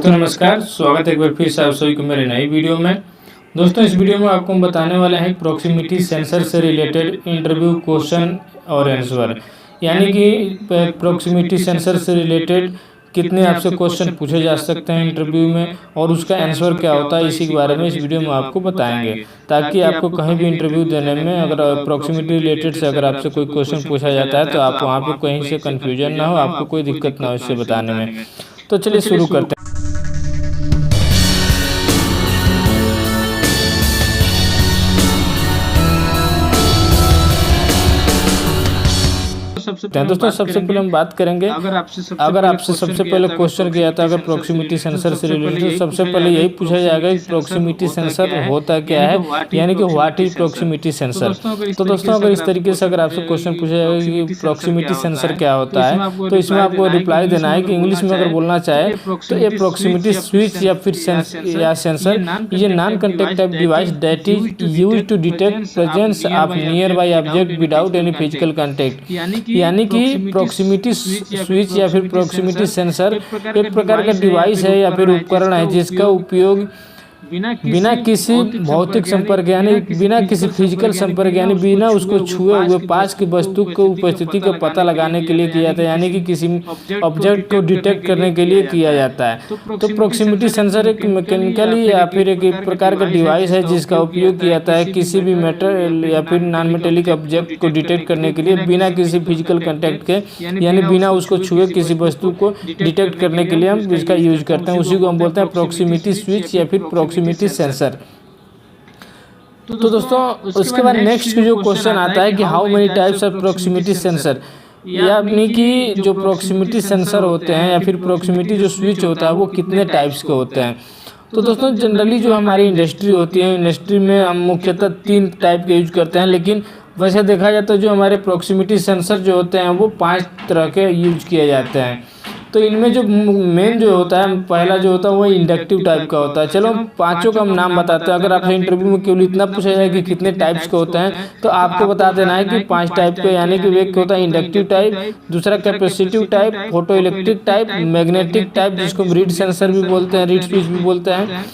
दोस्तों नमस्कार, स्वागत है एक बार फिर से आप सभी को मेरे नई वीडियो में। दोस्तों इस वीडियो में आपको हम बताने वाले हैं प्रॉक्सिमिटी सेंसर से रिलेटेड इंटरव्यू क्वेश्चन और आंसर, यानी कि प्रॉक्सिमिटी सेंसर से रिलेटेड कितने आपसे क्वेश्चन पूछे जा सकते हैं इंटरव्यू में और उसका आंसर क्या होता है, इसी के बारे में इस वीडियो में आपको बताएंगे, ताकि आपको कहीं भी इंटरव्यू देने में अगर प्रॉक्सिमिटी रिलेटेड से अगर आपसे कोई क्वेश्चन पूछा जाता है तो आप वहाँ पे कहीं से कन्फ्यूजन ना हो, आपको कोई दिक्कत ना हो इससे बताने में। तो चलिए शुरू करते हैं। दोस्तों सबसे पहले हम बात करेंगे, अगर आपसे सबसे पहले क्वेश्चन किया था अगर प्रॉक्सिमिटी सेंसर से रिलेटेड, तो सबसे पहले यही पूछा जाएगा कि प्रॉक्सिमिटी सेंसर होता क्या है, यानी कि व्हाट इज प्रॉक्सिमिटी सेंसर। तो दोस्तों अगर इस तरीके से अगर आपसे क्वेश्चन पूछा जाएगा कि प्रॉक्सिमिटी सेंसर क्या होता है, तो इसमें आपको रिप्लाई देना है कि इंग्लिश में अगर बोलना चाहे तो ये प्रॉक्सिमिटी स्विच या फिर सेंसर ये non contact type device that is used to detect presence of nearby object without any physical contact, यानी कि प्रॉक्सिमिटी स्विच या फिर प्रॉक्सिमिटी सेंसर एक प्रकार का डिवाइस है या फिर उपकरण है जिसका उपयोग बिना किसी भौतिक संपर्क यानी बिना किसी फिजिकल संपर्क यानी बिना उसको छुए हुए पास की वस्तु को उपस्थिति का पता लगाने के लिए किया जाता है, यानी कि किसी ऑब्जेक्ट को डिटेक्ट करने के लिए किया जाता है। तो प्रॉक्सिमिटी सेंसर एक मैकेनिकली या फिर एक प्रकार का डिवाइस है जिसका उपयोग किया जाता है किसी भी मेटल या फिर नॉन मेटेलिक ऑब्जेक्ट को डिटेक्ट करने के लिए बिना किसी फिजिकल कॉन्टैक्ट के, यानी बिना उसको छुए किसी वस्तु को डिटेक्ट करने के लिए हम इसका यूज करते हैं। उसी को हम बोलते हैं प्रॉक्सिमिटी स्विच या फिर प्रॉक्सिमिटी सेंसर। तो दोस्तों उसके बाद नेक्स्ट जो क्वेश्चन आता है कि how many types of proximity sensor, यानी कि जो प्रॉक्सिमिटी सेंसर होते हैं या फिर प्रॉक्सिमिटी जो स्विच होता है वो कितने टाइप्स के होते हैं। तो दोस्तों जनरली जो हमारी इंडस्ट्री होती है, इंडस्ट्री में हम मुख्यतः 3 टाइप के यूज करते हैं, लेकिन वैसे देखा जाए तो जो हमारे प्रॉक्सिमिटी सेंसर जो होते हैं वो 5 तरह के यूज किए जाते हैं। तो इनमें जो मेन जो होता है पहला जो होता है वो इंडक्टिव टाइप का होता है। चलो हम पांचों का हम नाम बताते हैं। अगर आपसे इंटरव्यू में केवल इतना पूछा जाए कि कितने टाइप्स के होते हैं तो आपको बता देना है कि 5 टाइप के, यानी कि एक होता है इंडक्टिव टाइप, दूसरा capacitive type, photo electric type, magnetic type जिसको रीड सेंसर भी बोलते हैं, रीड स्विच भी बोलते हैं।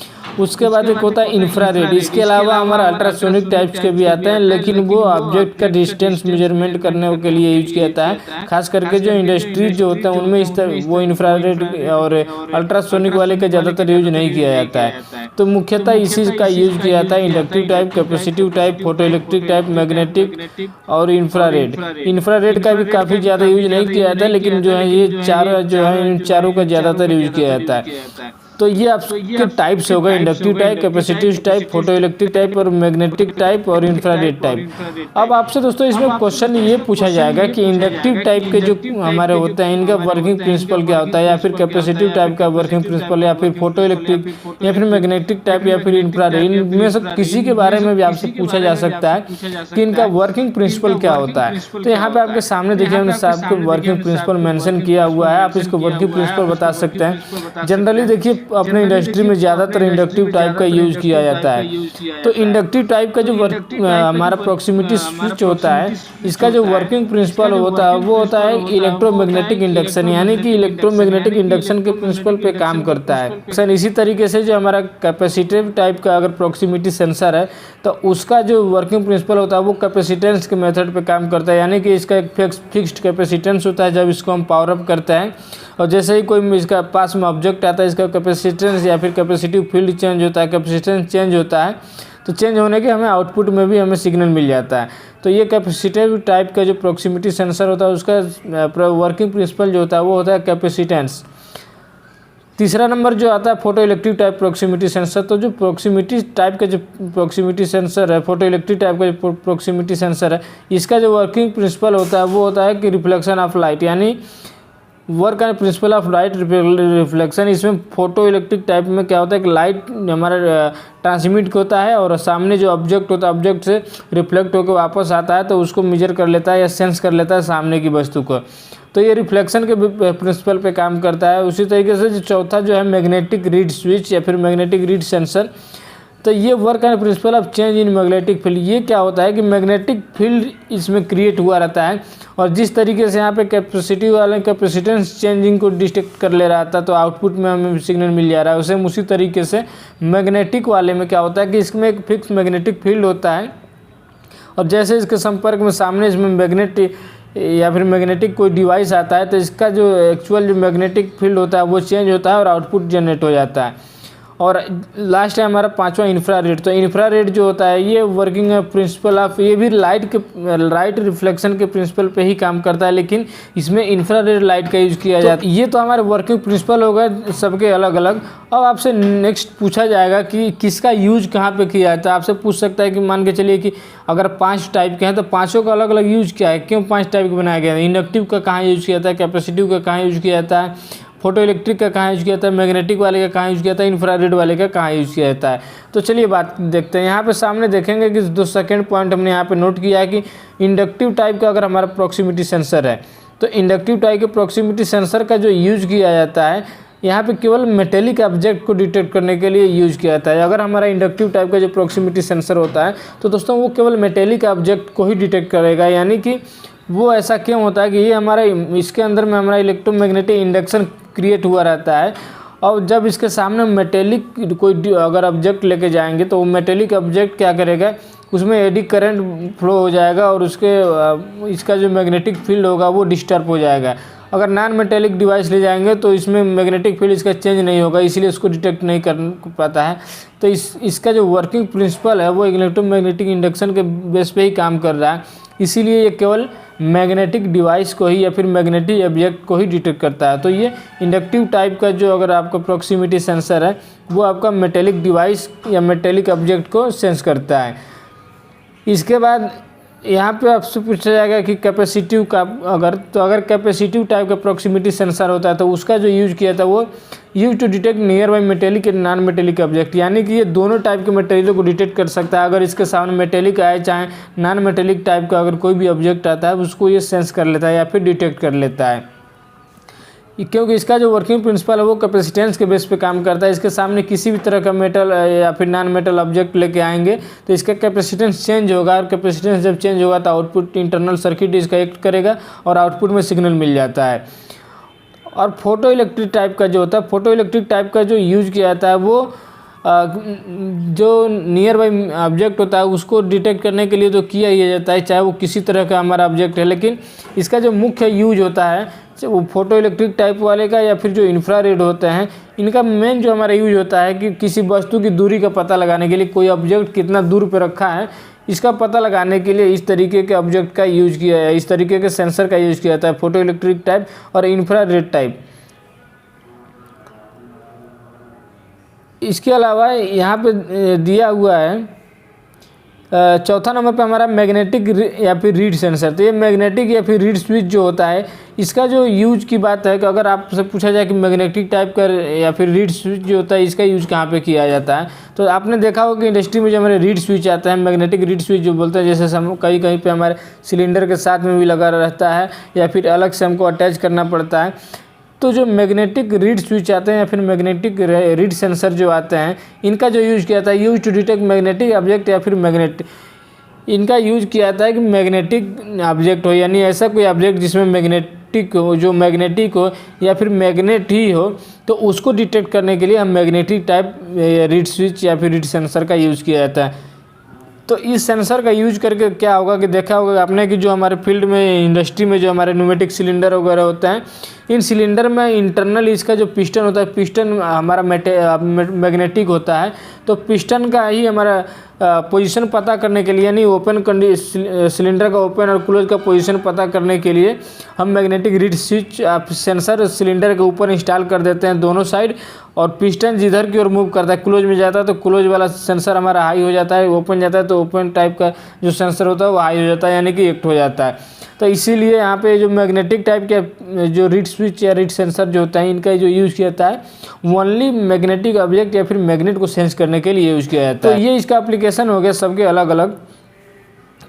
उसके बाद एक होता है इंफ्रारेड। इसके अलावा हमारा अल्ट्रासोनिक टाइप्स के भी आते हैं, लेकिन वो ऑब्जेक्ट का डिस्टेंस मेजरमेंट करने के लिए यूज किया जाता है। खास करके जो इंडस्ट्रीज जो होता है उनमें इस तरह वो इंफ्रारेड और अल्ट्रासोनिक वाले का ज़्यादातर यूज नहीं किया जाता है। तो मुख्यतः इसी का यूज किया जाता है inductive type, capacitive type, photo electric type, magnetic और इंफ्रारेड। इंफ्रारेड का भी काफ़ी ज़्यादा यूज नहीं किया जाता है, लेकिन जो है ये चारों जो है इन चारों का ज़्यादातर यूज किया जाता है। तो ये आपके टाइप्स होगा inductive type, capacitive type, photo electric type और मैग्नेटिक टाइप और इंफ्रारेड टाइप। अब आपसे दोस्तों इसमें क्वेश्चन ये पूछा जाएगा कि इंडक्टिव टाइप के जो हमारे होते हैं इनका वर्किंग प्रिंसिपल क्या होता है, या फिर कैपेसिटिव टाइप का वर्किंग प्रिंसिपल, या फिर फोटो इलेक्ट्रिक, या फिर मैग्नेटिक टाइप, या फिर इंफ्रारेड, इनमें से किसी के बारे में भी आपसे पूछा जा सकता है कि इनका वर्किंग प्रिंसिपल क्या होता है। तो यहाँ पे आपके सामने देखिए हमने साहब को वर्किंग प्रिंसिपल मेंशन किया हुआ है, आप इसको वर्किंग प्रिंसिपल बता सकते हैं। जनरली देखिए अपने इंडस्ट्री में ज़्यादातर इंडक्टिव टाइप का यूज किया जाता है। तो इंडक्टिव टाइप का जो हमारा प्रॉक्सिमिटी स्विच होता है इसका जो वर्किंग प्रिंसिपल होता है वो होता है इलेक्ट्रोमैग्नेटिक इंडक्शन, यानी कि इलेक्ट्रोमैग्नेटिक इंडक्शन के प्रिंसिपल पे काम करता है। इसी तरीके से जो हमारा कैपेसिटिव टाइप का अगर प्रॉक्सिमिटी सेंसर है तो उसका जो वर्किंग प्रिंसिपल होता है वो कैपेसिटेंस के मेथड पे काम करता है, यानी कि इसका एक फिक्स्ड कैपेसिटेंस होता है जब इसको हम पावर अप करते हैं, और जैसे ही कोई इसका पास में ऑब्जेक्ट आता है इसका कैपेसिटेंस या फिर कैपेसिटिव फील्ड चेंज होता है, कैपेसिटेंस चेंज होता है, तो चेंज होने के हमें आउटपुट में भी हमें सिग्नल मिल जाता है। तो ये कैपेसिटिव टाइप का जो प्रॉक्सिमिटी सेंसर होता है उसका वर्किंग प्रिंसिपल जो होता है वो होता है कैपेसिटेंस। तीसरा नंबर जो आता है photo electric type proximity sensor. तो जो प्रॉक्सिमिटी टाइप का जो प्रॉक्सिमिटी सेंसर है, फोटो इलेक्ट्रिक टाइप का जो प्रॉक्सिमिटी सेंसर है, इसका जो वर्किंग प्रिंसिपल होता है वो होता है कि रिफ्लेक्शन ऑफ लाइट, यानी work and principle of light reflection. इसमें फोटो इलेक्ट्रिक टाइप में क्या होता है कि लाइट हमारा ट्रांसमिट होता है और सामने जो ऑब्जेक्ट होता है ऑब्जेक्ट से रिफ्लेक्ट होकर वापस आता है, तो उसको मेजर कर लेता है या सेंस कर लेता है सामने की वस्तु को। तो ये रिफ्लेक्शन के प्रिंसिपल पे काम करता है। उसी तरीके से जो चौथा जो है मैग्नेटिक रीड स्विच या फिर मैग्नेटिक रीड सेंसर, तो ये work and principle of change in magnetic field, ये क्या होता है कि मैग्नेटिक फील्ड इसमें क्रिएट हुआ रहता है और जिस तरीके से यहाँ पे कैपेसिटी वाले कैपेसिटेंस चेंजिंग को डिटेक्ट कर ले रहा था तो आउटपुट में हमें सिग्नल मिल जा रहा है, उसे उसी तरीके से मैग्नेटिक वाले में क्या होता है कि इसमें एक फिक्स मैग्नेटिक फील्ड होता है और जैसे इसके संपर्क में सामने इसमें मैग्नेट या फिर मैग्नेटिक कोई डिवाइस आता है तो इसका जो एक्चुअल जो मैग्नेटिक फील्ड होता है वो चेंज होता है और आउटपुट जनरेट हो जाता है। और लास्ट है हमारा पांचवा इंफ्रारेड। तो इंफ्रारेड जो होता है ये वर्किंग प्रिंसिपल ऑफ, ये भी लाइट रिफ्लेक्शन के प्रिंसिपल पे ही काम करता है, लेकिन इसमें इंफ्रारेड लाइट का यूज किया जाता है। ये तो हमारे वर्किंग प्रिंसिपल हो गए सबके अलग अलग। अब आपसे नेक्स्ट पूछा जाएगा कि किसका यूज कहाँ पे किया जाता है। आपसे पूछ सकता है कि मान के चलिए कि अगर 5 टाइप के हैं तो पाँचों का अलग अलग यूज क्या है, क्यों 5 टाइप के बनाया गया है, इंडक्टिव का कहाँ यूज किया जाता है, कैपेसिटिव का कहाँ यूज किया जाता है, फोटो इलेक्ट्रिक का कहाँ यूज किया जाता है, मैग्नेटिक वाले का कहाँ यूज किया जाता है, इंफ्रारेड वाले का कहाँ यूज किया जाता है। तो चलिए बात देखते हैं। यहाँ पे सामने देखेंगे कि 2 सेकंड पॉइंट हमने यहाँ पे नोट किया है कि इंडक्टिव टाइप का अगर हमारा प्रॉक्सिमिटी सेंसर है तो इंडक्टिव टाइप के प्रॉक्सिमिटी सेंसर का जो यूज किया जाता है यहाँ पे केवल मेटेलिक ऑब्जेक्ट को डिटेक्ट करने के लिए यूज किया जाता है। अगर हमारा इंडक्टिव टाइप का जो प्रॉक्सिमिटी सेंसर होता है तो दोस्तों वो केवल मेटेलिक ऑब्जेक्ट को ही डिटेक्ट करेगा, यानी कि वो ऐसा क्यों होता है कि ये हमारा इसके अंदर में हमारा इलेक्ट्रोमैग्नेटिक इंडक्शन क्रिएट हुआ रहता है और जब इसके सामने मेटेलिक कोई अगर ऑब्जेक्ट लेके जाएंगे तो वो मेटेलिक ऑब्जेक्ट क्या करेगा, उसमें एडी करंट फ्लो हो जाएगा और इसका जो मैग्नेटिक फील्ड होगा वो डिस्टर्ब हो जाएगा। अगर नॉन मेटेलिक डिवाइस ले जाएंगे तो इसमें मैग्नेटिक फील्ड इसका चेंज नहीं होगा, इसलिए इसको डिटेक्ट नहीं कर पाता है। तो इसका जो वर्किंग प्रिंसिपल है वो इलेक्ट्रोमैग्नेटिक इंडक्शन के बेस पे ही काम कर रहा है, इसीलिए ये केवल मैग्नेटिक डिवाइस को ही या फिर मैग्नेटिक ऑब्जेक्ट को ही डिटेक्ट करता है। तो ये इंडक्टिव टाइप का जो अगर आपका प्रॉक्सिमिटी सेंसर है वो आपका मेटेलिक डिवाइस या मेटेलिक ऑब्जेक्ट को सेंस करता है। इसके बाद यहाँ पे आपसे पूछा जाएगा कि कैपेसिटिव का अगर कैपेसिटिव टाइप का प्रॉक्सिमिटी सेंसर होता है तो उसका जो यूज किया था वो use to detect nearby metallic and non metallic object, यानी कि ये दोनों टाइप के मटेरियल को डिटेक्ट कर सकता है। अगर इसके सामने मेटेलिक आए चाहे नॉन मेटेलिक टाइप का अगर कोई भी ऑब्जेक्ट आता है उसको ये सेंस कर लेता है या फिर डिटेक्ट कर लेता है, क्योंकि इसका जो वर्किंग प्रिंसिपल है वो कैपेसिटेंस के बेस पे काम करता है। इसके सामने किसी भी तरह का मेटल या फिर नॉन मेटल ऑब्जेक्ट लेके आएंगे तो इसका कैपेसिटेंस चेंज होगा और कैपेसिटेंस जब चेंज होगा तो आउटपुट इंटरनल सर्किट इसका एक्ट करेगा और आउटपुट में सिग्नल मिल जाता है। और फोटो इलेक्ट्रिक टाइप का जो होता है, फोटो इलेक्ट्रिक टाइप का जो यूज किया जाता है वो जो नियर बाई ऑब्जेक्ट होता है उसको डिटेक्ट करने के लिए तो किया ही जाता है, चाहे वो किसी तरह का हमारा ऑब्जेक्ट है। लेकिन इसका जो मुख्य यूज होता है वो फोटो इलेक्ट्रिक टाइप वाले का या फिर जो इंफ्रारेड होते हैं इनका मेन जो हमारा यूज होता है कि किसी वस्तु की दूरी का पता लगाने के लिए, कोई ऑब्जेक्ट कितना दूर पर रखा है इसका पता लगाने के लिए इस तरीके के ऑब्जेक्ट का यूज किया है, इस तरीके के सेंसर का यूज किया जाता है, फोटो इलेक्ट्रिक टाइप और इंफ्रारेड टाइप। इसके अलावा यहाँ पे दिया हुआ है चौथा नंबर पे हमारा मैग्नेटिक या फिर रीड सेंसर। तो ये मैग्नेटिक या फिर रीड स्विच जो होता है इसका जो यूज की बात है कि अगर आपसे पूछा जाए कि मैग्नेटिक टाइप का या फिर रीड स्विच जो होता है इसका यूज कहाँ पे किया जाता है, तो आपने देखा होगा कि इंडस्ट्री में जो हमारे रीड स्विच आता है, मैग्नेटिक रीड स्विच जो बोलते हैं, जैसे हम कहीं कहीं पे हमारे सिलेंडर के साथ में भी लगा रहता है या फिर अलग से हमको अटैच करना पड़ता है। तो जो मैग्नेटिक रीड स्विच आते हैं या फिर मैग्नेटिक रीड सेंसर जो आते हैं इनका जो यूज किया जाता है use to detect magnetic object या फिर इनका यूज किया जाता है कि मैग्नेटिक ऑब्जेक्ट हो, यानी ऐसा कोई ऑब्जेक्ट जिसमें मैग्नेटिक हो, जो मैग्नेटिक हो या फिर मैग्नेट ही हो, तो उसको डिटेक्ट करने के लिए हम मैग्नेटिक टाइप रीड स्विच या फिर रीड सेंसर का यूज़ किया जाता है। तो इस सेंसर का यूज करके क्या होगा कि देखा होगा आपने कि जो हमारे फील्ड में इंडस्ट्री में जो हमारे न्यूमेटिक सिलेंडर वगैरह होते हैं, इन सिलेंडर में इंटरनल इसका जो पिस्टन होता है, पिस्टन हमारा मैग्नेटिक होता है। तो पिस्टन का ही हमारा पोजीशन पता करने के लिए, यानी ओपन सिलेंडर का ओपन और क्लोज का पोजीशन पता करने के लिए हम magnetic reed switch sensor cylinder के ऊपर इंस्टॉल कर देते हैं दोनों साइड, और पिस्टन जिधर की ओर मूव करता है, क्लोज में जाता है तो क्लोज वाला सेंसर हमारा हाई हो जाता है, ओपन जाता है तो ओपन टाइप का जो सेंसर होता है वो हाई हो जाता है, यानी कि एक्ट हो जाता है। तो इसीलिए यहाँ पे जो मैग्नेटिक टाइप के जो रीड स्विच या रीड सेंसर जो होता है इनका जो यूज़ किया जाता है ओनली मैग्नेटिक ऑब्जेक्ट या फिर मैग्नेट को सेंस करने के लिए यूज़ किया जाता है। तो ये इसका एप्लीकेशन हो गया सबके अलग अलग।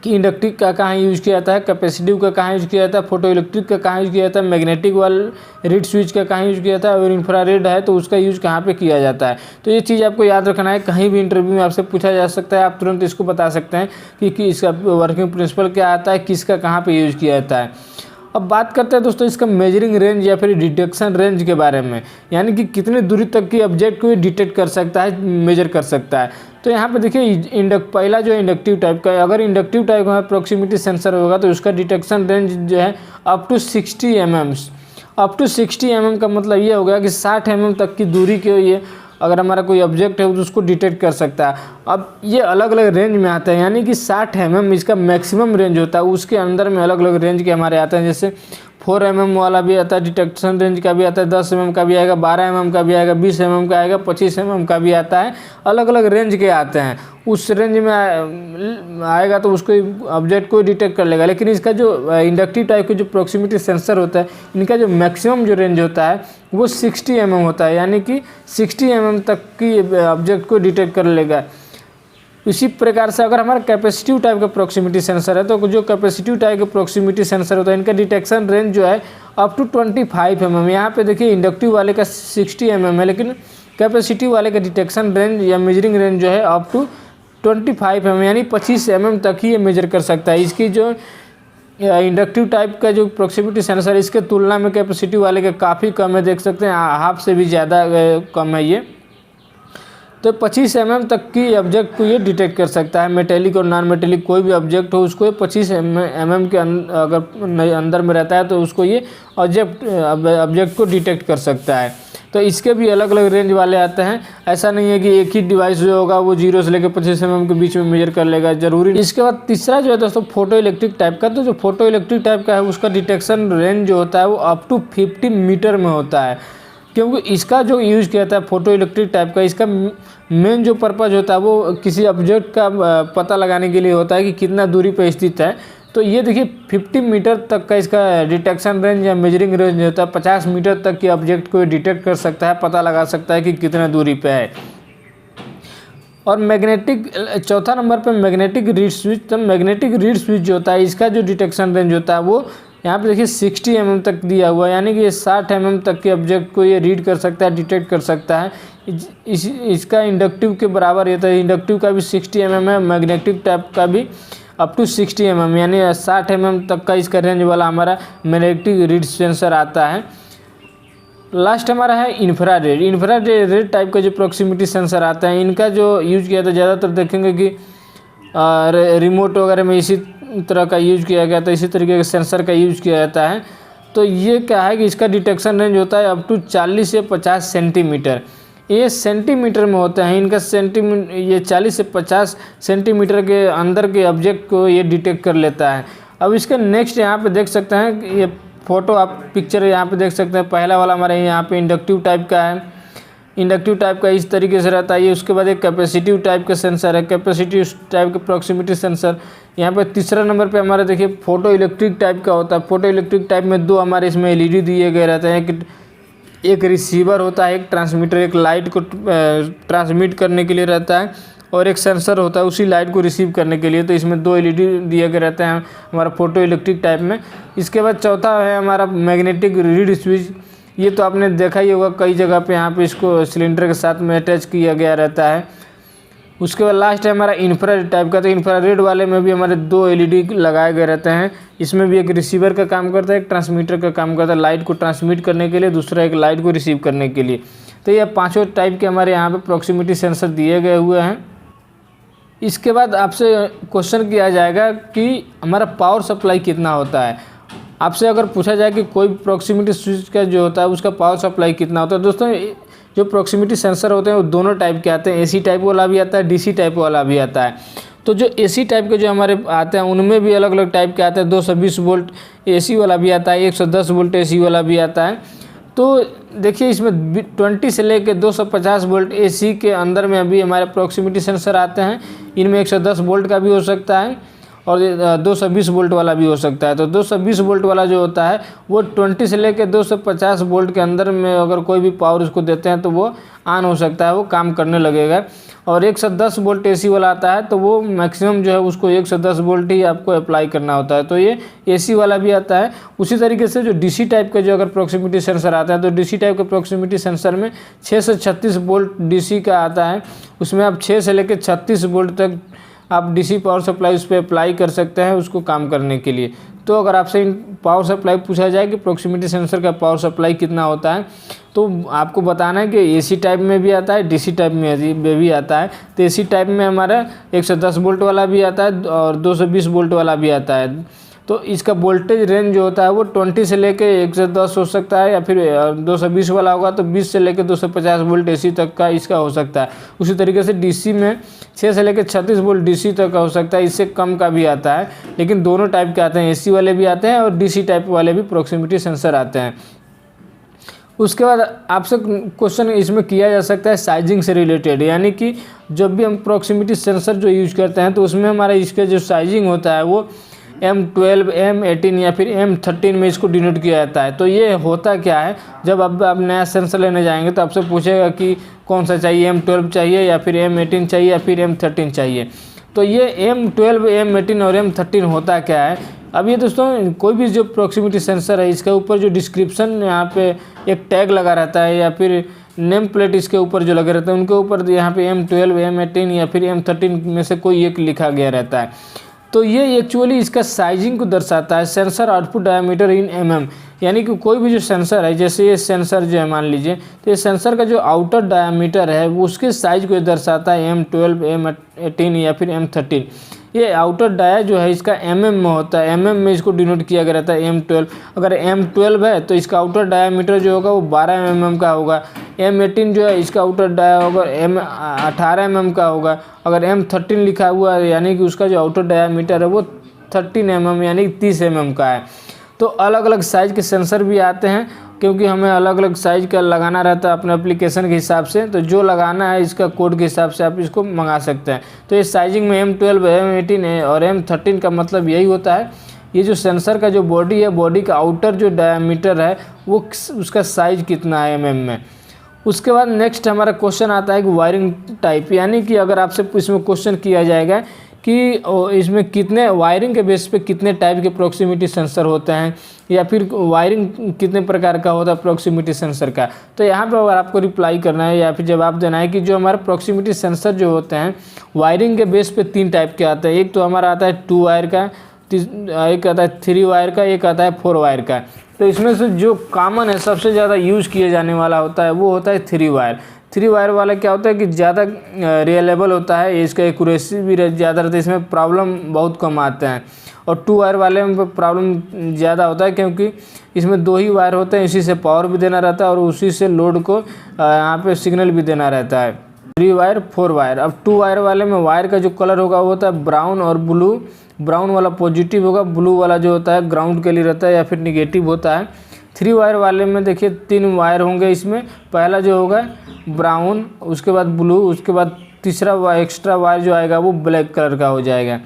कि इंडक्टिव का कहाँ यूज़ किया जाता है, कैपेसिटिव का कहाँ यूज़ किया जाता है, फोटो इलेक्ट्रिक का कहाँ यूज़ किया जाता है, मैग्नेटिक वाला रीड स्विच का कहाँ यूज़ किया जाता है, और इंफ्रारेड है तो उसका यूज़ कहाँ पे किया जाता है। तो ये चीज़ आपको याद रखना है, कहीं भी इंटरव्यू में आपसे पूछा जा सकता है, आप तुरंत इसको बता सकते हैं कि इसका वर्किंग प्रिंसिपल क्या आता है, किसका कहाँ पर यूज़ किया जाता है। अब बात करते हैं दोस्तों इसका मेजरिंग रेंज या फिर डिटेक्शन रेंज के बारे में, यानी कि कितने दूरी तक की ऑब्जेक्ट को डिटेक्ट कर सकता है, मेजर कर सकता है। तो यहाँ पे देखिए पहला जो है इंडक्टिव टाइप का है। अगर इंडक्टिव टाइप का प्रॉक्सिमिटी सेंसर होगा तो उसका डिटेक्शन रेंज जो है up to 60 mm। Up to 60 mm का मतलब ये हो गया कि 60 mm तक की दूरी के ये अगर हमारा कोई ऑब्जेक्ट है तो उसको डिटेक्ट कर सकता है। अब ये अलग अलग रेंज में आता है, यानी कि 60 mm इसका मैक्सिमम रेंज होता है, उसके अंदर में अलग अलग रेंज के हमारे आते हैं। जैसे 4 mm वाला भी आता है, डिटेक्शन रेंज का भी आता है, 10 mm का भी आएगा, 12 mm का भी आएगा, 20 mm का आएगा, 25 mm का भी आता है। अलग अलग रेंज के आते हैं, उस रेंज में आएगा तो उसको ऑब्जेक्ट को डिटेक्ट कर लेगा। लेकिन इसका जो इंडक्टिव टाइप के जो प्रॉक्सिमिटी सेंसर होता है, इनका जो मैक्सिमम जो रेंज होता है वो 60 mm होता है, यानी कि 60 mm तक की ऑब्जेक्ट को डिटेक्ट कर लेगा। इसी प्रकार से अगर हमारा कैपेसिटिव टाइप का प्रॉक्सिमिटी सेंसर है तो जो कैपेसिटिव टाइप का प्रॉक्सिमिटी सेंसर होता है इनका डिटेक्शन रेंज जो है अप टू 25 mm। यहाँ पे देखिए इंडक्टिव वाले का 60 mm है, लेकिन कैपेसिटिव वाले का डिटेक्शन रेंज या मेजरिंग रेंज जो है अप टू 25 mm, यानी 25 mm तक ही ये मेजर कर सकता है। इसकी जो इंडक्टिव टाइप का जो प्रॉक्सिमिटी सेंसर है इसके तुलना में कैपेसिटिव वाले का काफ़ी कम है, देख सकते हैं हाफ से भी ज़्यादा कम है ये। तो 25 mm तक की ऑब्जेक्ट को ये डिटेक्ट कर सकता है। मेटेलिक और नॉन मेटेलिक कोई भी ऑब्जेक्ट हो उसको 25 mm के अगर अंदर में रहता है तो उसको ये ऑब्जेक्ट को डिटेक्ट कर सकता है। तो इसके भी अलग अलग रेंज वाले आते हैं, ऐसा नहीं है कि एक ही डिवाइस जो होगा वो 0 से लेकर 25 mm के बीच में मेजर कर लेगा जरूरी। इसके बाद तीसरा जो है दोस्तों फोटो इलेक्ट्रिक टाइप का। तो जो फोटो इलेक्ट्रिक टाइप का है उसका डिटेक्शन रेंज जो होता है वो अप टू 50 मीटर में होता है, क्योंकि इसका जो यूज़ किया जाता है फोटो इलेक्ट्रिक टाइप का, इसका मेन जो पर्पज़ होता है वो किसी ऑब्जेक्ट का पता लगाने के लिए होता है कि कितना दूरी पर स्थित है। तो ये देखिए 50 मीटर तक का इसका डिटेक्शन रेंज या मेजरिंग रेंज होता है। 50 मीटर तक के ऑब्जेक्ट को डिटेक्ट कर सकता है, पता लगा सकता है कि कितना दूरी पे है। और मैग्नेटिक चौथा नंबर पे मैग्नेटिक रीड स्विच। तो मैग्नेटिक रीड स्विच जो होता है इसका जो डिटेक्शन रेंज होता है वो यहाँ पे देखिए 60 mm तक दिया हुआ है, यानी कि ये 60 mm तक के ऑब्जेक्ट को ये रीड कर सकता है, डिटेक्ट कर सकता है। इसका इंडक्टिव के बराबर ये था, इंडक्टिव का भी 60 mm है, मैग्नेटिक टाइप का भी अप टू 60 mm, यानी 60 mm तक का इसका रेंज वाला हमारा मैग्नेटिक रीड सेंसर आता है। लास्ट हमारा है इंफ्रारेड। इंफ्रारेड टाइप का जो प्रॉक्सिमिटी सेंसर आता है इनका जो यूज किया था ज़्यादातर देखेंगे कि रिमोट वगैरह में इसी तरह का यूज किया गया था, इसी तरीके के सेंसर का यूज किया जाता है। तो ये क्या है कि इसका डिटेक्शन रेंज होता है अप टू 40 से 50 सेंटीमीटर। ये सेंटीमीटर में होता है, इनका सेंटीमीटर ये 40 से 50 सेंटीमीटर के अंदर के ऑब्जेक्ट को ये डिटेक्ट कर लेता है। अब इसका नेक्स्ट यहाँ पे देख सकते हैं कि ये फोटो आप पिक्चर यहाँ पे देख सकते हैं। पहला वाला हमारे यहाँ पे इंडक्टिव टाइप का है, इंडक्टिव टाइप का इस तरीके से रहता है ये। उसके बाद एक कैपेसिटिव टाइप का सेंसर है, कैपेसिटिव टाइप का प्रॉक्सिमिटी सेंसर। यहाँ पे तीसरा नंबर पे हमारा देखिए फोटो इलेक्ट्रिक टाइप का होता है। फोटो इलेक्ट्रिक टाइप में दो हमारे इसमें एलईडी दिए गए रहते हैं, एक रिसीवर होता है, एक ट्रांसमीटर, एक लाइट को ट्रांसमिट करने के लिए रहता है, और एक सेंसर होता है उसी लाइट को रिसीव करने के लिए। तो इसमें दो एलईडी दिए गए रहते हैं हमारा फोटो इलेक्ट्रिक टाइप में। इसके बाद चौथा है हमारा मैग्नेटिक रीड स्विच। ये तो आपने देखा ही होगा कई जगह पे, यहाँ पे इसको सिलेंडर के साथ में अटैच किया गया रहता है। उसके बाद लास्ट है हमारा इंफ्रारेड टाइप का। तो इंफ्रारेड वाले में भी हमारे दो एलईडी लगाए गए रहते हैं। इसमें भी एक रिसीवर का काम करता है, एक ट्रांसमीटर का काम करता है, लाइट को ट्रांसमिट करने के लिए, दूसरा एक लाइट को रिसीव करने के लिए। तो ये पाँचों टाइप के हमारे यहाँ पे प्रॉक्सिमिटी सेंसर दिए गए हुए हैं। इसके बाद आपसे क्वेश्चन किया जाएगा कि हमारा पावर सप्लाई कितना होता है। आपसे अगर पूछा जाए कि कोई प्रॉक्सिमिटी स्विच का जो होता है उसका पावर सप्लाई कितना होता है, दोस्तों जो प्रॉक्सिमिटी सेंसर होते हैं वो दोनों टाइप के आते हैं। एसी टाइप वाला भी आता है, डीसी टाइप वाला भी आता है। तो जो एसी टाइप के जो हमारे आते हैं उनमें भी अलग अलग टाइप के आते हैं। 220 वोल्ट एसी वाला भी आता है, 110 वोल्ट एसी वाला भी आता है। तो देखिए इसमें 20 से लेकर 250 वोल्ट एसी के अंदर में अभी हमारे प्रॉक्सिमिटी सेंसर आते हैं। इनमें 110 वोल्ट का भी हो सकता है और 220 वोल्ट वाला भी हो सकता है। तो 220 वोल्ट वाला जो होता है वो 20 से लेकर 250 वोल्ट के अंदर में अगर कोई भी पावर उसको देते हैं तो वो ऑन हो सकता है, वो काम करने लगेगा। और 110 वोल्ट एसी वाला आता है तो वो मैक्सिमम जो है उसको 110 वोल्ट ही आपको अप्लाई करना होता है। तो ये एसी वाला भी आता है। उसी तरीके से जो डीसी टाइप का जो अगर प्रॉक्सिमिटी सेंसर आता है तो डीसी टाइप के प्रॉक्सिमिटी सेंसर में 6 से 36 वोल्ट डीसी का आता है। उसमें आप 6 से लेकर 36 वोल्ट तक आप डीसी पावर सप्लाई उस पर अप्लाई कर सकते हैं उसको काम करने के लिए। तो अगर आपसे पावर सप्लाई पूछा जाए कि प्रॉक्सिमिटी सेंसर का पावर सप्लाई कितना होता है तो आपको बताना है कि एसी टाइप में भी आता है, डीसी टाइप में भी आता है। तो एसी टाइप में हमारा 110 वोल्ट वाला भी आता है और 220 वोल्ट वाला भी आता है। तो इसका वोल्टेज रेंज जो होता है वो 20 से लेके 110 हो सकता है, या फिर 220 वाला होगा तो 20 से लेके 250 वोल्ट एसी तक का इसका हो सकता है। उसी तरीके से डीसी में 6 से लेके 36 वोल्ट डीसी तक का हो सकता है, इससे कम का भी आता है। लेकिन दोनों टाइप के आते हैं, एसी वाले भी आते हैं और डीसी टाइप वाले भी प्रॉक्सिमिटी सेंसर आते हैं। उसके बाद आपसे क्वेश्चन इसमें किया जा सकता है साइजिंग से रिलेटेड, यानी कि जब भी हम प्रॉक्सिमिटी सेंसर जो यूज करते हैं तो उसमें हमारा इसका जो साइजिंग होता है वो M12, M18 या फिर M13 में इसको डिनोट किया जाता है। तो ये होता क्या है, जब आप नया सेंसर लेने जाएंगे तो आपसे पूछेगा कि कौन सा चाहिए, M12 चाहिए या फिर M18 चाहिए या फिर M13 चाहिए। तो ये M12, M18 और M13 होता क्या है। अब ये दोस्तों कोई भी जो प्रॉक्सिमिटी सेंसर है इसके ऊपर जो डिस्क्रिप्शन यहाँ पे एक टैग लगा रहता है या फिर नेम प्लेट इसके ऊपर जो लगे रहते हैं उनके ऊपर यहाँ पे M12, M18 या फिर M13 में से कोई एक लिखा गया रहता है। तो ये एक्चुअली इसका साइजिंग को दर्शाता है, सेंसर आउटपुट डायमीटर इन mm, यानी कि कोई भी जो सेंसर है, जैसे ये सेंसर जो है मान लीजिए, तो ये सेंसर का जो आउटर डायमीटर है वो उसके साइज को दर्शाता है M12, M18 या फिर M13। ये आउटर डाया जो है इसका mm में होता है, mm में इसको डिनोट किया गया रहता है M12। अगर M12 है तो इसका आउटर डायमीटर जो होगा वो 12 mm का होगा। M18 जो है इसका आउटर डाया होगा 18 mm का होगा। अगर M13 लिखा हुआ है यानी कि उसका जो आउटर डायमीटर है वो 13 mm यानी 30 mm का है। तो अलग अलग साइज़ के सेंसर भी आते हैं, क्योंकि हमें अलग अलग साइज़ का लगाना रहता है अपने एप्लीकेशन के हिसाब से। तो जो लगाना है इसका कोड के हिसाब से आप इसको मंगा सकते हैं। तो ये साइजिंग में M12, M18 है और M13 का मतलब यही होता है, ये जो सेंसर का जो बॉडी है, बॉडी का आउटर जो डायमीटर है वो उसका साइज़ कितना है mm में। उसके बाद नेक्स्ट हमारा क्वेश्चन आता है कि वायरिंग टाइप, यानी कि अगर आपसे इसमें क्वेश्चन किया जाएगा कि इसमें कितने वायरिंग के बेस पे कितने टाइप के प्रॉक्सिमिटी सेंसर होते हैं या फिर वायरिंग कितने प्रकार का होता है प्रॉक्सिमिटी सेंसर का। तो यहाँ पर अगर आपको रिप्लाई करना है या फिर जवाब देना है कि जो हमारे प्रॉक्सिमिटी सेंसर जो होते हैं वायरिंग के बेस पे 3 टाइप के आते हैं। एक तो हमारा आता है 2 वायर का, एक आता है 3 वायर का, एक आता है 4 वायर का। तो इसमें से जो कॉमन है, सबसे ज़्यादा यूज़ किए जाने वाला होता है वो होता है 3 वायर। 3 वायर वाला क्या होता है कि ज़्यादा रिलायबल होता है, इसका एक्यूरेसी भी ज़्यादा रहता है, इसमें प्रॉब्लम बहुत कम आते हैं। और 2 वायर वाले में प्रॉब्लम ज़्यादा होता है क्योंकि इसमें 2 ही वायर होते हैं, इसी से पावर भी देना रहता है और उसी से लोड को यहाँ पे सिग्नल भी देना रहता है। 3 वायर 4 वायर। अब 2 वायर वाले में वायर का जो कलर होगा वो होता है ब्राउन और ब्लू। ब्राउन वाला पॉजिटिव होगा, ब्लू वाला जो होता है ग्राउंड के लिए रहता है या फिर निगेटिव होता है। 3 वायर वाले में देखिए 3 वायर होंगे इसमें, पहला जो होगा ब्राउन, उसके बाद ब्लू, उसके बाद तीसरा एक्स्ट्रा वायर जो आएगा वो ब्लैक कलर का हो जाएगा।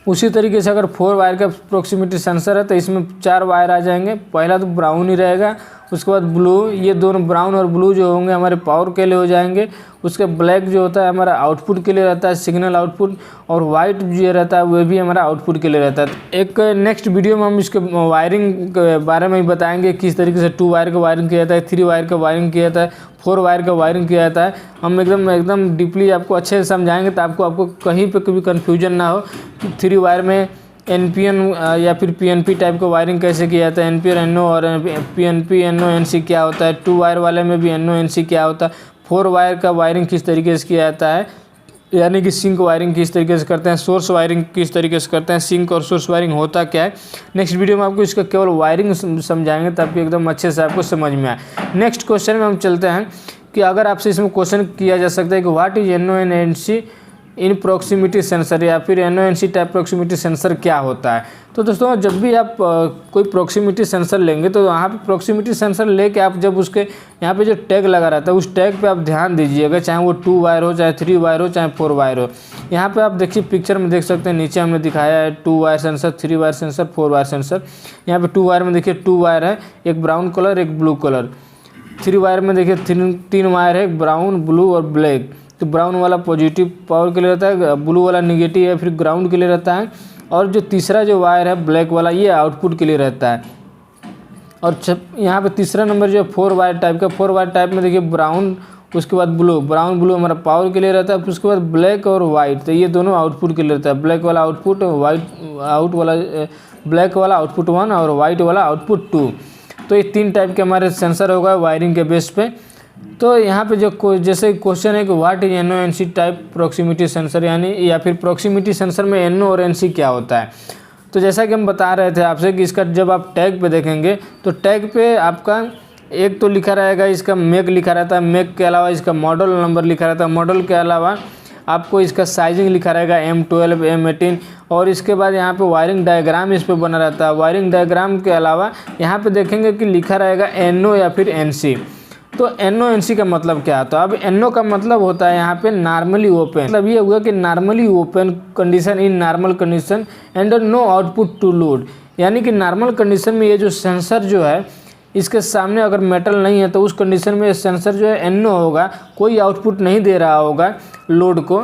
उसी तरीके से अगर 4 वायर का प्रॉक्सिमिटी सेंसर है तो इसमें 4 वायर आ जाएंगे। पहला तो ब्राउन ही रहेगा, उसके बाद ब्लू, ये दोनों ब्राउन और ब्लू जो होंगे हमारे पावर के लिए हो जाएंगे। उसके ब्लैक जो होता है हमारा आउटपुट के लिए रहता है, सिग्नल आउटपुट, और वाइट जो रहता है वह भी हमारा आउटपुट के लिए रहता है। एक नेक्स्ट वीडियो में हम इसके वायरिंग के बारे में ही बताएंगे, किस तरीके से 2 वायर का वायरिंग किया जाता है, 3 वायर का वायरिंग किया जाता है, 4 वायर का वायरिंग किया जाता है। हम एकदम डीपली आपको अच्छे से समझाएंगे ताकि आपको कहीं पर कभी कन्फ्यूजन ना हो कि 3 वायर में NPN या फिर PNP टाइप का वायरिंग कैसे किया जाता है, NPN NO और PNP NO NC क्या होता है, 2 वायर वाले में भी NO NC क्या होता है, 4 वायर का वायरिंग किस तरीके से किया जाता है, यानी कि सिंक वायरिंग किस तरीके से करते हैं, सोर्स वायरिंग किस तरीके से करते हैं, सिंक और सोर्स वायरिंग होता क्या है। नेक्स्ट वीडियो में आपको इसका केवल वायरिंग समझाएंगे ताकि एकदम अच्छे से आपको समझ में आए। नेक्स्ट क्वेश्चन में हम चलते हैं कि अगर आपसे इसमें क्वेश्चन किया जा सकता है कि what is NO and NC in proximity sensor या फिर NONC टाइप प्रॉक्सिमिटी सेंसर क्या होता है। तो दोस्तों जब भी आप कोई प्रॉक्सिमिटी सेंसर लेंगे तो वहाँ पे प्रॉक्सिमिटी सेंसर लेके आप जब उसके यहाँ पे जो टैग लगा रहता है उस टैग पे आप ध्यान दीजिएगा, चाहे वो 2 वायर हो, चाहे 3 वायर हो, चाहे 4 वायर हो। यहाँ पे आप देखिए पिक्चर में देख सकते हैं, नीचे हमने दिखाया है 2 wire sensor, 3 wire sensor, 4 wire sensor. यहाँ पे 2 वायर में देखिए 2 वायर है, एक ब्राउन कलर एक ब्लू कलर। 3 वायर में देखिए 3 वायर है, ब्राउन ब्लू और ब्लैक। तो ब्राउन वाला पॉजिटिव पावर के लिए रहता है, ब्लू वाला निगेटिव या फिर ग्राउंड के लिए रहता है, और जो तीसरा जो वायर है ब्लैक वाला ये आउटपुट के लिए रहता है। और यहाँ पे तीसरा नंबर जो 4 वायर टाइप का, 4 वायर टाइप में देखिए ब्राउन, उसके बाद ब्लू, ब्राउन ब्लू हमारा पावर के लिए रहता है, फिर उसके बाद ब्लैक और वाइट, तो ये दोनों आउटपुट के लिए रहता है। ब्लैक वाला आउटपुट, ब्लैक वाला आउटपुट 1 और वाइट वाला आउटपुट 2। तो ये 3 टाइप के हमारे सेंसर होगा वायरिंग के बेस पे। तो यहाँ पे जो जैसे क्वेश्चन है कि what is NONC type proximity sensor, यानी या फिर प्रॉक्सिमिटी सेंसर में NO और NC क्या होता है। तो जैसा कि हम बता रहे थे आपसे कि इसका जब आप टैग पे देखेंगे तो टैग पे आपका एक तो लिखा रहेगा, इसका मेक लिखा रहता है, मेक के अलावा इसका मॉडल नंबर लिखा रहता है, मॉडल के अलावा आपको इसका साइजिंग लिखा रहेगा M12, M18, और इसके बाद यहाँ पे वायरिंग डायग्राम इस पे बना रहता है। वायरिंग डायग्राम के अलावा यहाँ पे देखेंगे कि लिखा रहेगा NO या फिर NC। तो NONC का मतलब क्या है, तो अब NO का मतलब होता है यहाँ पे नॉर्मली ओपन, मतलब ये हुआ कि normally open condition in normal condition and no output to load, यानी कि नॉर्मल कंडीशन में ये जो सेंसर जो है इसके सामने अगर मेटल नहीं है तो उस कंडीशन में सेंसर जो है NO होगा, कोई आउटपुट नहीं दे रहा होगा लोड को।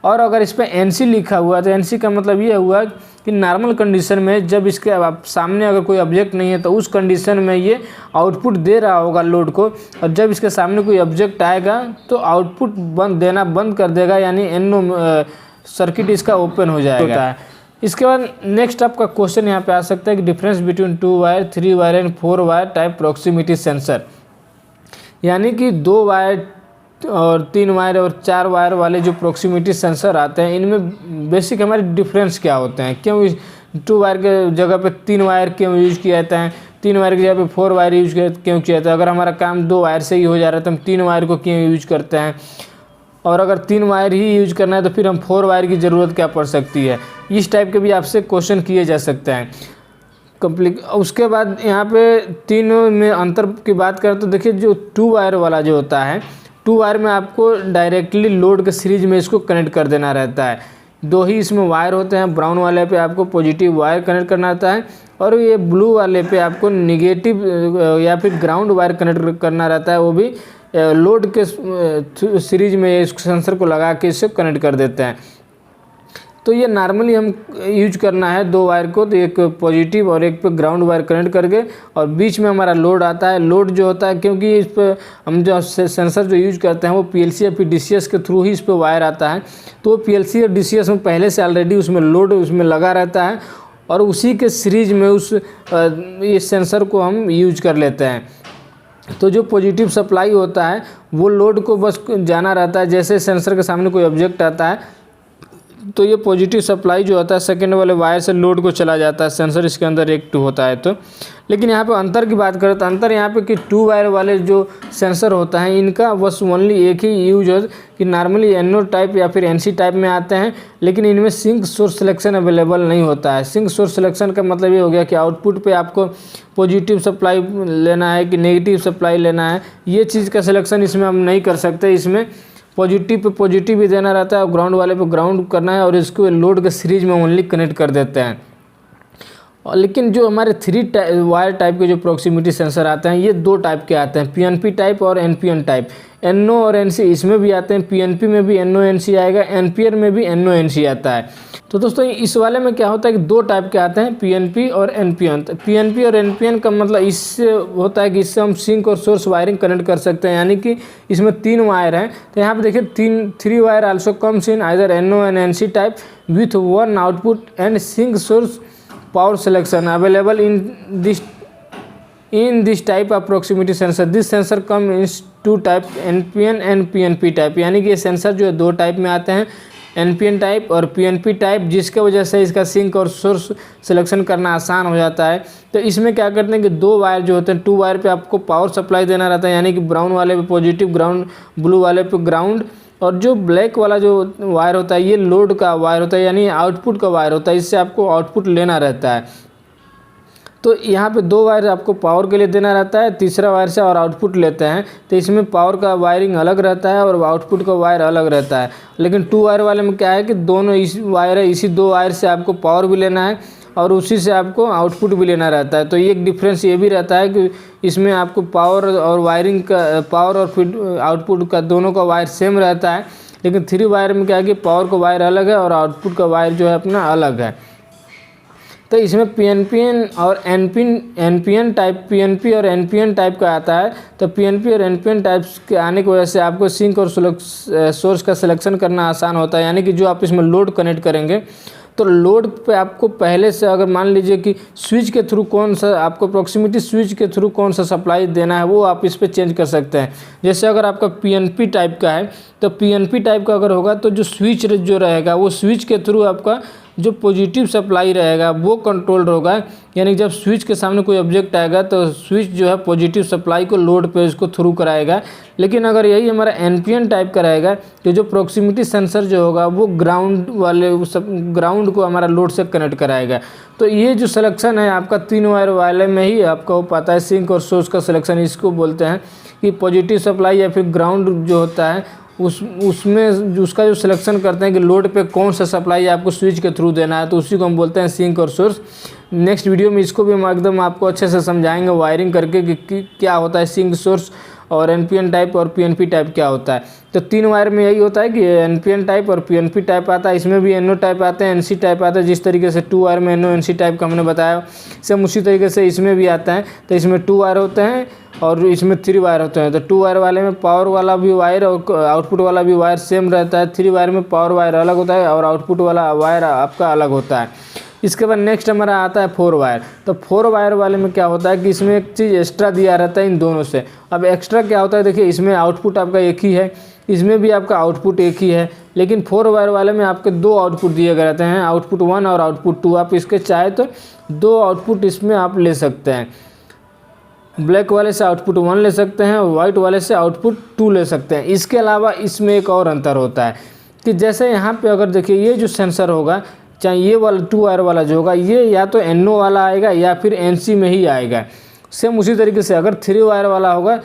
और अगर इस पर NC लिखा हुआ है तो NC का मतलब ये हुआ कि नॉर्मल कंडीशन में जब इसके आप सामने अगर कोई ऑब्जेक्ट नहीं है तो उस कंडीशन में ये आउटपुट दे रहा होगा लोड को, और जब इसके सामने कोई ऑब्जेक्ट आएगा तो आउटपुट देना बंद कर देगा, यानी NO सर्किट इसका ओपन हो जाएगा। इसके बाद नेक्स्ट आपका क्वेश्चन यहाँ पे आ सकता है कि difference between 2 wire, 3 wire and 4 wire type proximity sensor, यानी कि 2 वायर और 3 वायर और 4 वायर वाले जो प्रॉक्सिमिटी सेंसर आते हैं इनमें बेसिक हमारे डिफरेंस क्या होते हैं, क्यों 2 वायर के जगह पे 3 वायर क्यों यूज किया जाता है, 3 वायर की जगह पे 4 वायर यूज क्यों किया जाता है। अगर हमारा काम 2 वायर से ही हो जा रहा है तो हम 3 वायर को क्यों यूज करते हैं, और अगर 3 वायर ही यूज करना है तो फिर हम 4 वायर की ज़रूरत क्या पड़ सकती है। इस टाइप के भी आपसे क्वेश्चन किए जा सकते हैं कंप्लीट। उसके बाद यहाँ पे तीनों में अंतर की बात करें तो देखिए जो 2 वायर वाला जो होता है, 2 वायर में आपको डायरेक्टली लोड के सीरीज में इसको कनेक्ट कर देना रहता है। 2 ही इसमें वायर होते हैं, ब्राउन वाले पे आपको पॉजिटिव वायर कनेक्ट करना रहता है और ये ब्लू वाले पे आपको निगेटिव या फिर ग्राउंड वायर कनेक्ट करना रहता है, वो भी लोड के सीरीज में इस सेंसर को लगा के इससे कनेक्ट कर देते हैं। तो ये नॉर्मली हम यूज करना है 2 वायर को, तो एक पॉजिटिव और एक पे ग्राउंड वायर कनेक्ट करके, और बीच में हमारा लोड आता है। लोड जो होता है क्योंकि इस पर हम जो सेंसर जो यूज करते हैं वो PLC या फिर DCS के थ्रू ही इस पर वायर आता है, तो PLC और DCS में पहले से ऑलरेडी उसमें लोड उसमें लगा रहता है और उसी के सीरीज में इस सेंसर को हम यूज कर लेते हैं। तो जो पॉजिटिव सप्लाई होता है वो लोड को बस जाना रहता है, जैसे सेंसर के सामने कोई ऑब्जेक्ट आता है तो ये पॉजिटिव सप्लाई जो होता है सेकंड वाले वायर से लोड को चला जाता है, सेंसर इसके अंदर एक्ट होता है। तो लेकिन यहाँ पे अंतर की बात करें तो अंतर यहाँ पे कि 2 वायर वाले जो सेंसर होता है इनका बस ओनली एक ही यूज हो कि नॉर्मली NO टाइप या फिर NC टाइप में आते हैं, लेकिन इनमें सिंक सोर्स सिलेक्शन अवेलेबल नहीं होता है। सिंक सोर्स सिलेक्शन का मतलब ये हो गया कि आउटपुट पे आपको पॉजिटिव सप्लाई लेना है कि नेगेटिव सप्लाई लेना है, ये चीज़ का सिलेक्शन इसमें हम नहीं कर सकते। इसमें पॉजिटिव पे पॉजिटिव भी देना रहता है और ग्राउंड वाले पे ग्राउंड करना है, और इसको लोड के सीरीज में ओनली कनेक्ट कर देते हैं। और लेकिन जो हमारे 3 वायर टाइप के जो प्रॉक्सिमिटी सेंसर आते हैं ये 2 टाइप के आते हैं, PNP टाइप और NPN टाइप। NO और NC इसमें भी आते हैं, PNP में भी NONC आएगा, NPN में भी NONC आता है। तो दोस्तों इस वाले में क्या होता है कि 2 टाइप के आते हैं, PNP और NPN। तो PNP और NPN का मतलब इससे होता है कि इससे हम सिंक और सोर्स वायरिंग कनेक्ट कर सकते हैं, यानी कि इसमें 3 वायर हैं। तो यहाँ पे देखिए 3 wire also comes in either NO and NC type with 1 output and sink source power selection available in this type of proximity sensor. This sensor come in 2 type, NPN and PNP type, यानी कि ये sensor जो है 2 type में आते हैं, NPN type और PNP type, जिसके वजह से इसका सिंक और सोर्स सिलेक्शन करना आसान हो जाता है। तो इसमें क्या करते हैं कि 2 वायर जो होते हैं, 2 वायर पे आपको पावर सप्लाई देना रहता है, यानी कि ब्राउन वाले पे पॉजिटिव ग्राउंड, ब्लू वाले पे ग्राउंड, और जो ब्लैक वाला जो वायर होता है ये लोड का वायर होता है, यानी आउटपुट का वायर होता है, इससे आपको आउटपुट लेना रहता है। तो यहाँ पे 2 वायर आपको पावर के लिए देना रहता है, तीसरा वायर से और आउटपुट लेते हैं, तो इसमें पावर का वायरिंग अलग रहता है और आउटपुट का वायर अलग रहता है। लेकिन 2 वायर वाले में क्या है कि दोनों इस वायर है, इसी 2 वायर से आपको पावर भी लेना है और उसी से आपको आउटपुट भी लेना रहता है। तो एक डिफरेंस ये भी रहता है कि इसमें आपको पावर और वायरिंग का पावर और फिर आउटपुट का दोनों का वायर सेम रहता है, लेकिन 3 वायर में क्या है कि पावर का वायर अलग है और आउटपुट का वायर जो है अपना अलग है। तो इसमें पीएनपीएन और एनपीएन टाइप, पीएनपी और एनपीएन टाइप का आता है। तो पीएनपी और एनपीएन टाइप्स के आने की वजह से आपको सिंक और सोर्स का सिलेक्शन करना आसान होता है, यानी कि जो आप इसमें लोड कनेक्ट करेंगे तो लोड पे आपको पहले से अगर मान लीजिए कि स्विच के थ्रू कौन सा आपको प्रॉक्सिमिटी स्विच के थ्रू कौन सा सप्लाई देना है वो आप इस पे चेंज कर सकते हैं। जैसे अगर आपका पीएनपी टाइप का है तो पीएनपी टाइप का अगर होगा तो जो स्विच जो रहेगा वो स्विच के थ्रू आपका जो पॉजिटिव सप्लाई रहेगा वो कंट्रोल्ड होगा, यानी जब स्विच के सामने कोई ऑब्जेक्ट आएगा तो स्विच जो है पॉजिटिव सप्लाई को लोड पे उसको थ्रू कराएगा। लेकिन अगर यही हमारा एनपीएन टाइप का रहेगा तो जो प्रॉक्सिमिटी सेंसर जो होगा वो ग्राउंड को हमारा लोड से कनेक्ट कराएगा। तो ये जो सिलेक्शन है आपका 3 वायर वाले में ही आपका हो पाता है, सिंक और सोर्स का सिलेक्शन इसको बोलते हैं कि पॉजिटिव सप्लाई या फिर ग्राउंड जो होता है उसमें उसका जो सिलेक्शन करते हैं कि लोड पे कौन सा सप्लाई आपको स्विच के थ्रू देना है, तो उसी को हम बोलते हैं सिंक और सोर्स। नेक्स्ट वीडियो में इसको भी हम एकदम आपको अच्छे से समझाएंगे वायरिंग करके कि क्या होता है सिंक सोर्स और एनपीएन टाइप और पीएनपी टाइप क्या होता है। तो 3 वायर में यही होता है कि एनपीएन टाइप और पीएनपी टाइप आता है, इसमें भी एनओ टाइप आते हैं, एनसी टाइप आता है। जिस तरीके से 2 वायर में एनओ एनसी टाइप का हमने बताया सेम उसी तरीके से इसमें भी आता है। तो इसमें 2 वायर होते हैं और इसमें 3 वायर होते हैं। तो 2 वायर वाले में पावर वाला भी वायर और आउटपुट वाला भी वायर सेम रहता है, 3 वायर में पावर वायर अलग होता है और आउटपुट वाला वायर आपका अलग होता है। इसके बाद नेक्स्ट हमारा आता है 4 वायर। तो 4 वायर वाले में क्या होता है कि इसमें एक चीज़ एक्स्ट्रा दिया रहता है इन दोनों से। अब एक्स्ट्रा क्या होता है, देखिए इसमें आउटपुट आपका एक ही है, इसमें भी आपका आउटपुट एक ही है, लेकिन 4 वायर वाले में आपके 2 आउटपुट दिए गए रहते हैं, आउटपुट 1 और आउटपुट 2। आप इसके चाहे तो 2 आउटपुट इसमें आप ले सकते हैं, ब्लैक वाले से आउटपुट 1 ले सकते हैं और वाइट वाले से आउटपुट 2 ले सकते हैं। इसके अलावा इसमें एक और अंतर होता है कि जैसे यहाँ पे अगर देखिए ये जो सेंसर होगा, चाहे ये वाला 2 वायर वाला जो होगा ये या तो एनओ वाला आएगा या फिर एनसी में ही आएगा। सेम उसी तरीके से अगर 3 वायर वाला होगा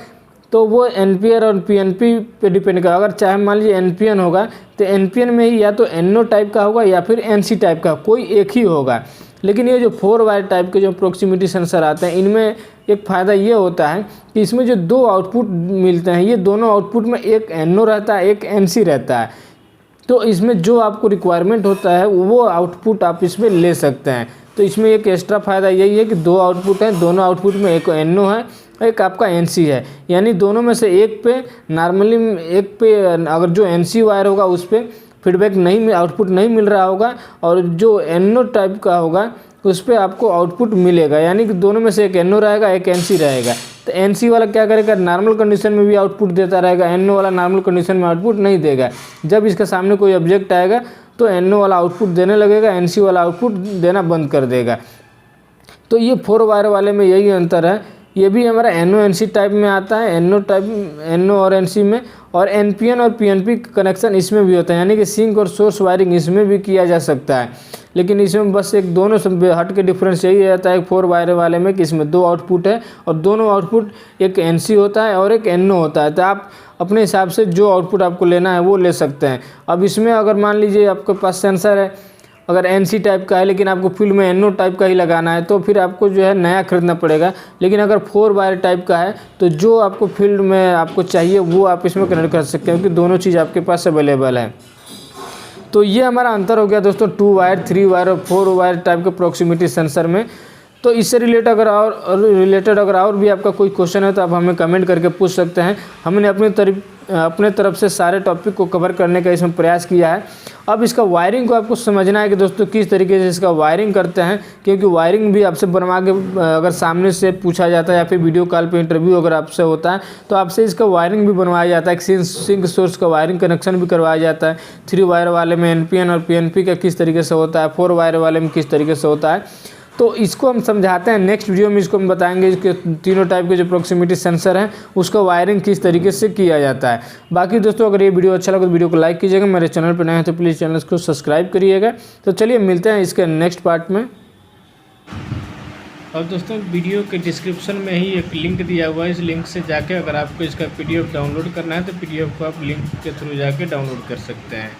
तो वो एनपीएन और पीएनपी पे डिपेंड करेगा। अगर चाहे मान लीजिए एनपीएन होगा तो एनपीएन में ही या तो एनओ टाइप का होगा या फिर एनसी टाइप का, कोई एक ही होगा। लेकिन ये जो 4 वायर टाइप के जो प्रॉक्सिमिटी सेंसर आते हैं इनमें एक फ़ायदा ये होता है कि इसमें जो 2 आउटपुट मिलते हैं ये दोनों आउटपुट में एक एनओ रहता है एक एनसी रहता है। तो इसमें जो आपको रिक्वायरमेंट होता है वो आउटपुट आप इसमें ले सकते हैं। तो इसमें एक एक्स्ट्रा फ़ायदा यही है कि 2 आउटपुट हैं, दोनों आउटपुट में एक एनओ है एक आपका एनसी है, यानी दोनों में से एक पे नॉर्मली एक पे अगर जो एनसी वायर होगा उस पर फीडबैक नहीं आउटपुट नहीं मिल रहा होगा और जो एनओ टाइप का होगा उस पर आपको आउटपुट मिलेगा, यानी कि दोनों में से एक एनओ रहेगा एक एनसी रहेगा। तो एनसी वाला क्या करेगा, नॉर्मल कंडीशन में भी आउटपुट देता रहेगा, एनओ वाला नॉर्मल कंडीशन में आउटपुट नहीं देगा। जब इसके सामने कोई ऑब्जेक्ट आएगा तो एनओ वाला आउटपुट देने लगेगा, एनसी वाला आउटपुट देना बंद कर देगा। तो ये 4 वायर वाले में यही अंतर है। ये भी हमारा एनओ एनसी टाइप में आता है, एनओ और एनसी में, और एनपीएन और पीएनपी कनेक्शन इसमें भी होता है, यानी कि सिंक और सोर्स वायरिंग इसमें भी किया जा सकता है। लेकिन इसमें बस एक दोनों से हट के डिफरेंस यही रहता है 4 वायर वाले में कि इसमें 2 आउटपुट है और दोनों आउटपुट एक एनसी होता है और एक एनओ होता है। तो आप अपने हिसाब से जो आउटपुट आपको लेना है वो ले सकते हैं। अब इसमें अगर मान लीजिए आपके पास सेंसर है अगर एनसी टाइप का है लेकिन आपको फील्ड में एनओ टाइप का ही लगाना है तो फिर आपको जो है नया खरीदना पड़ेगा। लेकिन अगर 4 वायर टाइप का है तो जो आपको फील्ड में आपको चाहिए वो आप इसमें कनेक्ट कर सकते हैं, क्योंकि दोनों चीज़ आपके पास अवेलेबल है। तो ये हमारा अंतर हो गया दोस्तों 2 वायर 3 वायर और 4 वायर टाइप के प्रॉक्सिमिटी सेंसर में। तो इससे रिलेटेड अगर और भी आपका कोई क्वेश्चन है तो आप हमें कमेंट करके पूछ सकते हैं। हमने अपने तरफ से सारे टॉपिक को कवर करने का इसमें प्रयास किया है। अब इसका वायरिंग को आपको समझना है कि दोस्तों किस तरीके से इसका वायरिंग करते हैं, क्योंकि वायरिंग भी आपसे बनवा के अगर सामने से पूछा जाता है या फिर वीडियो कॉल पे इंटरव्यू अगर आपसे होता है तो आपसे इसका वायरिंग भी बनवाया जाता है। सिंक सोर्स का वायरिंग कनेक्शन भी करवाया जाता है। 3 वायर वाले में एनपीएन और पीएनपी का किस तरीके से होता है, 4 वायर वाले में किस तरीके से होता है। तो इसको हम समझाते हैं नेक्स्ट वीडियो में। इसको हम बताएंगे कि तीनों टाइप के जो प्रॉक्सिमिटी सेंसर हैं उसका वायरिंग किस तरीके से किया जाता है। बाकी दोस्तों अगर ये वीडियो अच्छा लगा तो वीडियो को लाइक कीजिएगा, मेरे चैनल पर नए हैं तो प्लीज़ चैनल को सब्सक्राइब करिएगा। तो चलिए मिलते हैं इसके नेक्स्ट पार्ट में। और दोस्तों वीडियो के डिस्क्रिप्शन में ही एक लिंक दिया हुआ है, इस लिंक से जाके अगर आपको इसका PDF डाउनलोड करना है तो PDF को आप लिंक के थ्रू जाके डाउनलोड कर सकते हैं।